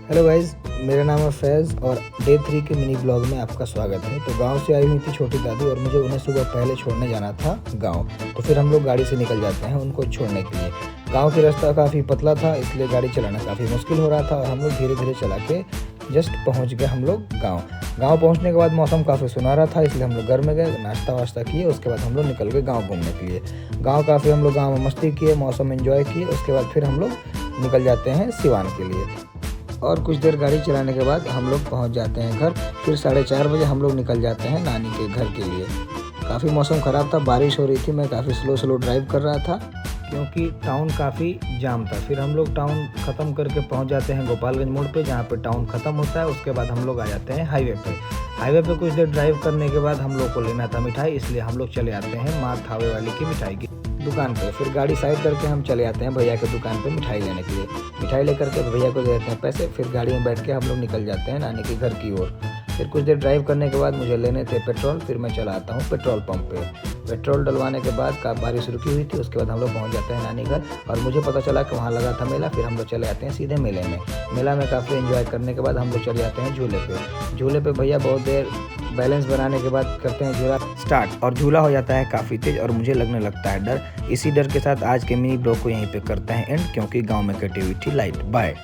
Hello guys, मेरा नाम है फैज़ और डे 3 के मिनी ब्लॉग में आपका स्वागत है। तो गांव से आई हुई थी छोटी दादी और मुझे उन्हें सुबह पहले छोड़ने जाना था गांव। तो फिर हम लोग गाड़ी से निकल जाते हैं उनको छोड़ने के लिए। गांव की रास्ता काफ़ी पतला था, इसलिए गाड़ी चलाना काफ़ी मुश्किल हो रहा था और हम लोग धीरे धीरे चला के जस्ट पहुँच गए हम लोग गाँव। गाँव पहुँचने के बाद मौसम काफ़ी सुनहरा था, इसलिए हम लोग घर में गए, नाश्ता वाश्ता किए। उसके बाद हम लोग निकल गए गाँव घूमने के लिए। काफ़ी हम लोग गाँव में मस्ती किए, मौसम एंजॉय किए। उसके बाद फिर हम लोग निकल जाते हैं सिवान के लिए और कुछ देर गाड़ी चलाने के बाद हम लोग पहुंच जाते हैं घर। फिर 4:30 बजे हम लोग निकल जाते हैं नानी के घर के लिए। काफ़ी मौसम ख़राब था, बारिश हो रही थी। मैं काफ़ी स्लो ड्राइव कर रहा था क्योंकि टाउन काफ़ी जाम था। फिर हम लोग टाउन ख़त्म करके पहुंच जाते हैं गोपालगंज मोड़ पे, जहां पे टाउन ख़त्म होता है। उसके बाद हम लोग आ जाते हैं हाईवे पे कुछ देर ड्राइव करने के बाद हम लोग को लेना था मिठाई, इसलिए हम लोग चले आते हैं माँ थावे वाली की मिठाई की दुकान पे। फिर गाड़ी साइड करके हम चले आते हैं भैया की दुकान पे मिठाई लेने के लिए। मिठाई लेकर के भैया को दे देते हैं पैसे। फिर गाड़ी में बैठ के हम लोग निकल जाते हैं नानी के घर की ओर। फिर कुछ देर ड्राइव करने के बाद मुझे लेने थे पेट्रोल। फिर मैं चला आता हूँ पेट्रोल पंप पे। पेट्रोल डलवाने के बाद बारिश रुकी हुई थी। उसके बाद हम लोग पहुँच जाते हैं नानी घर और मुझे पता चला कि वहाँ लगा था मेला। फिर हम लोग चले आते हैं सीधे मेले में। मेला में काफ़ी एंजॉय करने के बाद हम लोग चले जाते हैं झूले पे भैया बहुत देर बैलेंस बनाने के बाद करते हैं झूला स्टार्ट और झूला हो जाता है काफ़ी तेज और मुझे लगने लगता है डर। इसी डर के साथ आज के मिनी ब्लॉग को यहीं पे करते हैं एंड, क्योंकि गांव में कटी हुई थी लाइट। बाय।